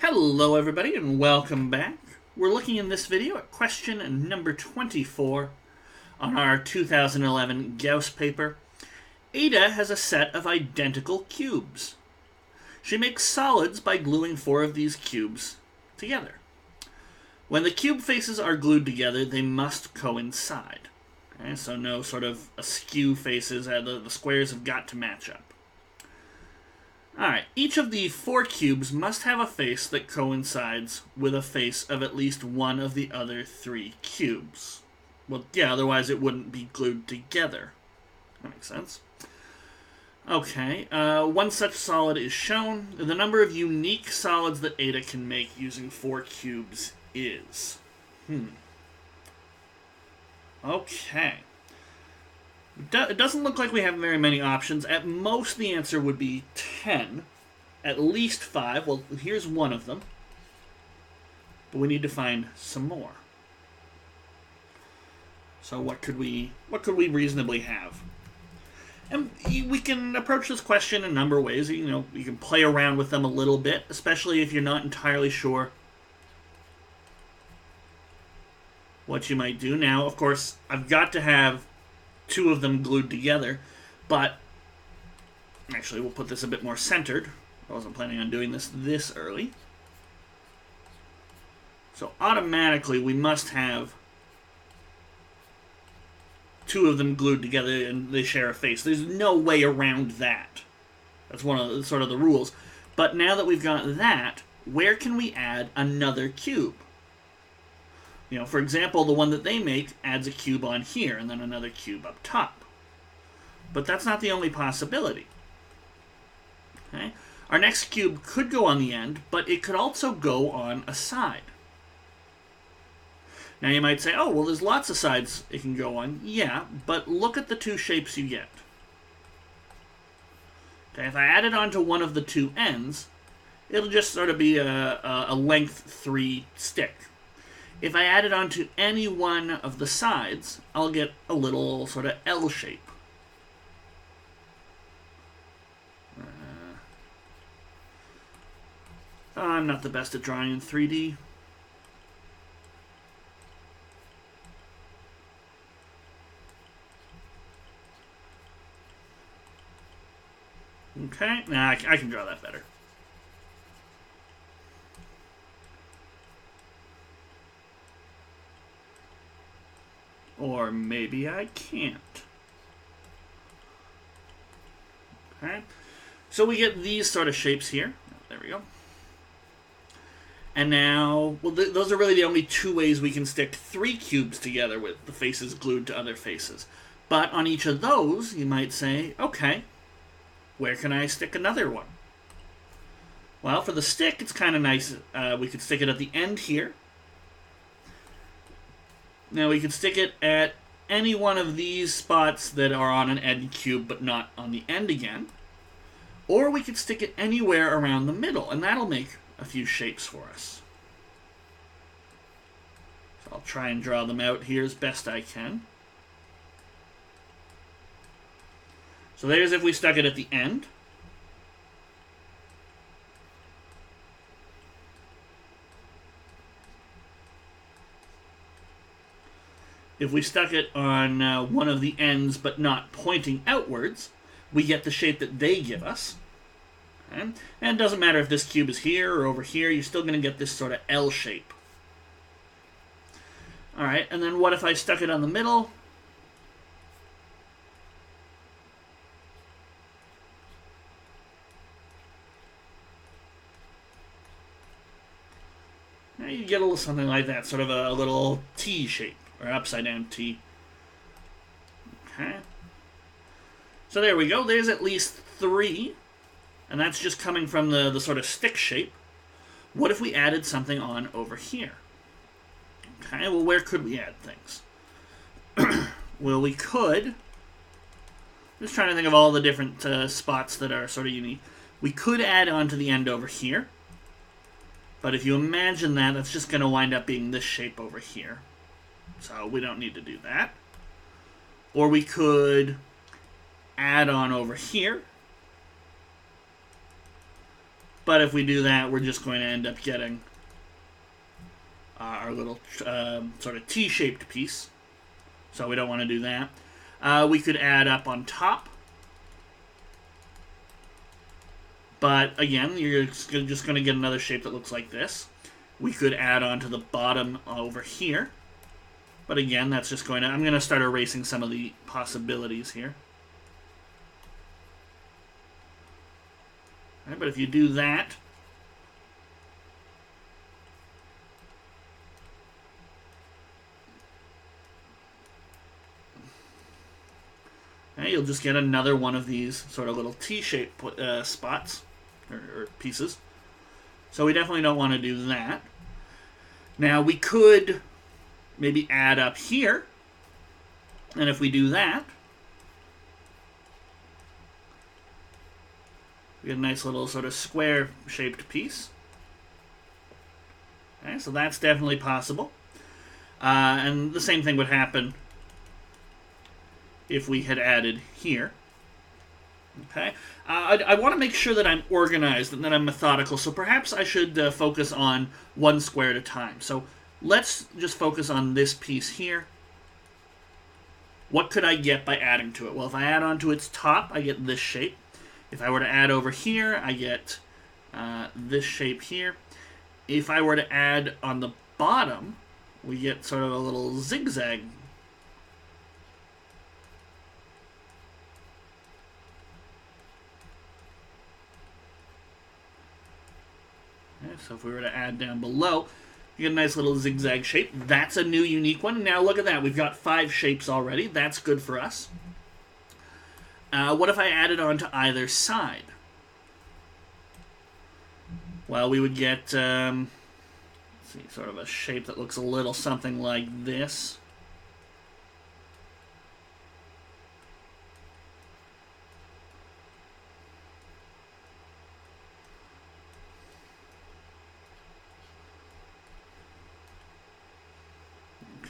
Hello everybody and welcome back. We're looking in this video at question number 24 on our 2011 Gauss paper. Ada has a set of identical cubes. She makes solids by gluing 4 of these cubes together. When the cube faces are glued together, they must coincide. Okay, so no sort of askew faces, the squares have got to match up. Alright, each of the 4 cubes must have a face that coincides with a face of at least one of the other 3 cubes. Well, yeah, otherwise it wouldn't be glued together. That makes sense. Okay, one such solid is shown. The number of unique solids that Ada can make using 4 cubes is... Okay. It doesn't look like we have very many options. At most, the answer would be 10. At least 5. Well, here's one of them. But we need to find some more. So what could we reasonably have? And we can approach this question in a number of ways. You can play around with them a little bit, especially if you're not entirely sure what you might do. Now, of course, I've got to have 2 of them glued together, but actually we'll put this a bit more centered. I wasn't planning on doing this early. So automatically we must have 2 of them glued together and they share a face. There's no way around that. That's one of the rules. But now that we've got that, where can we add another cube? For example, the one that they make adds a cube on here and then another cube up top. But that's not the only possibility. Okay? Our next cube could go on the end, but it could also go on a side. Now you might say, oh, well, there's lots of sides it can go on. Yeah, but look at the 2 shapes you get. Okay, if I add it onto one of the 2 ends, it'll just sort of be a length 3 stick. If I add it onto any one of the sides, I'll get a little sort of L shape. I'm not the best at drawing in 3D. Okay, now I can draw that better. Or maybe I can't. Okay. So we get these sort of shapes here. There we go. And now, well, those are really the only 2 ways we can stick 3 cubes together with the faces glued to other faces. But on each of those, you might say, okay, where can I stick another one? Well, for the stick, it's kind of nice. We could stick it at the end here. Now we could stick it at any one of these spots that are on an end cube but not on the end again. Or we could stick it anywhere around the middle, and that'll make a few shapes for us. So I'll try and draw them out here as best I can. So there's if we stuck it at the end. If we stuck it on one of the ends but not pointing outwards, we get the shape that they give us. Okay? And it doesn't matter if this cube is here or over here, you're still going to get this sort of L shape. Alright, and then what if I stuck it on the middle? Now you get a little something like that, sort of a little T shape. Or upside down T. Okay. So there we go. There's at least 3. And that's just coming from the sort of stick shape. What if we added something on over here? Okay, well, where could we add things? Well, we could... I'm just trying to think of all the different spots that are sort of unique. We could add on to the end over here. But if you imagine that, that's just going to wind up being this shape over here. So we don't need to do that. Or we could add on over here. But if we do that, we're just going to end up getting our little sort of T-shaped piece. So we don't want to do that. We could add up on top. But again, you're just going to get another shape that looks like this. We could add on to the bottom over here. But again, that's just going to... I'm going to start erasing some of the possibilities here. Right, but if you do that... you'll just get another one of these sort of little T-shaped spots, or pieces. So we definitely don't want to do that. Now we could maybe add up here, and if we do that, we get a nice little sort of square-shaped piece. Okay, so that's definitely possible. And the same thing would happen if we had added here. Okay, I want to make sure that I'm organized and that I'm methodical, so perhaps I should focus on one square at a time. So let's just focus on this piece here. What could I get by adding to it? Well, if I add onto its top, I get this shape. If I were to add over here, I get this shape here. If I were to add on the bottom, we get sort of a little zigzag. So if we were to add down below, you get a nice little zigzag shape. That's a new unique one. Now look at that. We've got 5 shapes already. That's good for us. What if I added on to either side? Well, we would get let's see, sort of a shape that looks a little something like this.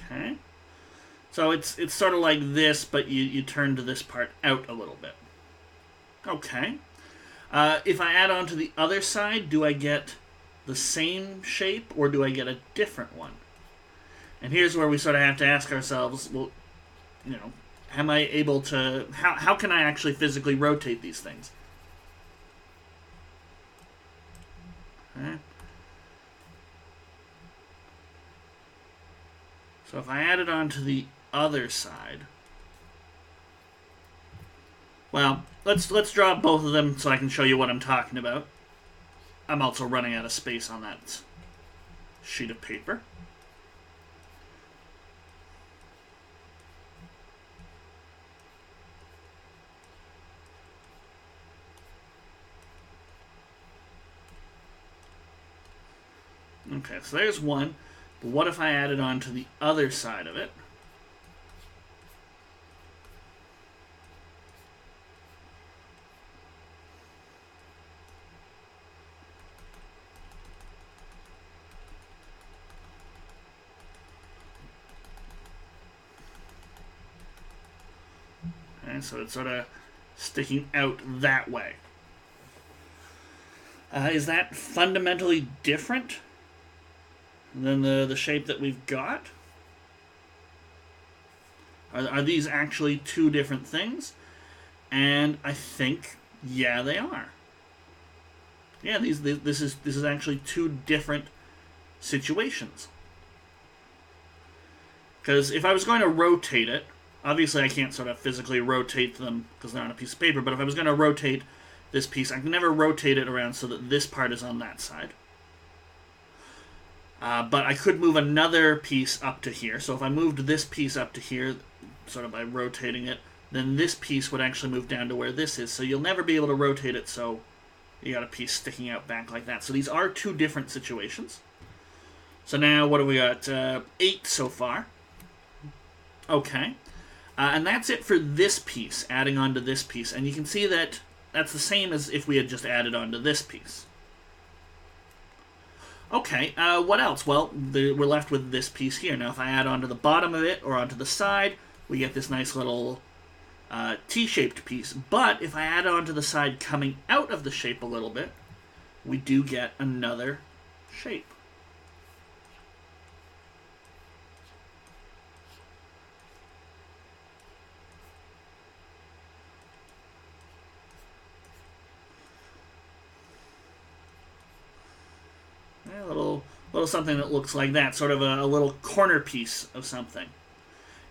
Okay, so it's sort of like this, but you turn to this part out a little bit. Okay, if I add on to the other side, do I get the same shape or do I get a different one? And here's where we sort of have to ask ourselves, well, you know, am I able to, how can I actually physically rotate these things? Okay. So if I add it on to the other side, well, let's draw both of them so I can show you what I'm talking about. I'm also running out of space on that sheet of paper. Okay, so there's one. But what if I added on to the other side of it? Okay, so it's sort of sticking out that way. Is that fundamentally different than the shape that we've got? Are these actually 2 different things? And I think, yeah, they are. Yeah, this is actually 2 different situations. Because if I was going to rotate it, obviously I can't sort of physically rotate them because they're on a piece of paper, but if I was going to rotate this piece, I can never rotate it around so that this part is on that side. But I could move another piece up to here. So if I moved this piece up to here, sort of by rotating it, then this piece would actually move down to where this is. So you'll never be able to rotate it, so you got a piece sticking out back like that. So these are 2 different situations. So now what do we got? 8 so far. Okay. And that's it for this piece, adding on to this piece. And you can see that that's the same as if we had just added on to this piece. Okay, what else? Well, we're left with this piece here. Now, if I add onto the bottom of it or onto the side, we get this nice little T-shaped piece. But if I add onto the side coming out of the shape a little bit, we do get another shape. A little something that looks like that, sort of a little corner piece of something.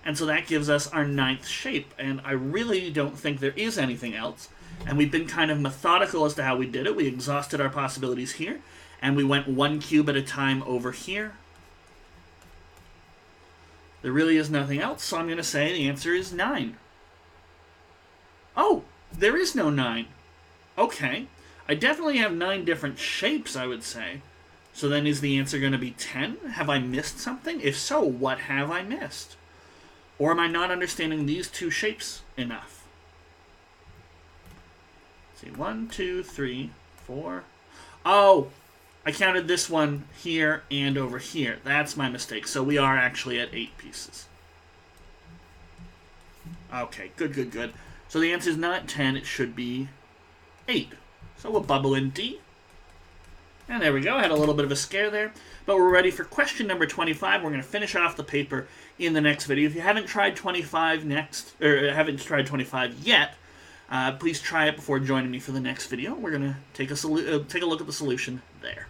And so that gives us our 9th shape, and I really don't think there is anything else. And we've been kind of methodical as to how we did it. We exhausted our possibilities here, and we went 1 cube at a time over here. There really is nothing else, so I'm going to say the answer is 9. Oh, there is no 9. Okay. I definitely have 9 different shapes, I would say. So then is the answer going to be 10? Have I missed something? If so, what have I missed? Or am I not understanding these 2 shapes enough? Let's see, 1, 2, 3, 4. Oh, I counted this one here and over here. That's my mistake. So we are actually at 8 pieces. Okay, good. So the answer is not 10, it should be 8. So we'll bubble in D. And there we go. I had a little bit of a scare there. But we're ready for question number 25. We're going to finish off the paper in the next video. If you haven't tried 25 yet, please try it before joining me for the next video. We're going to take a look at the solution there.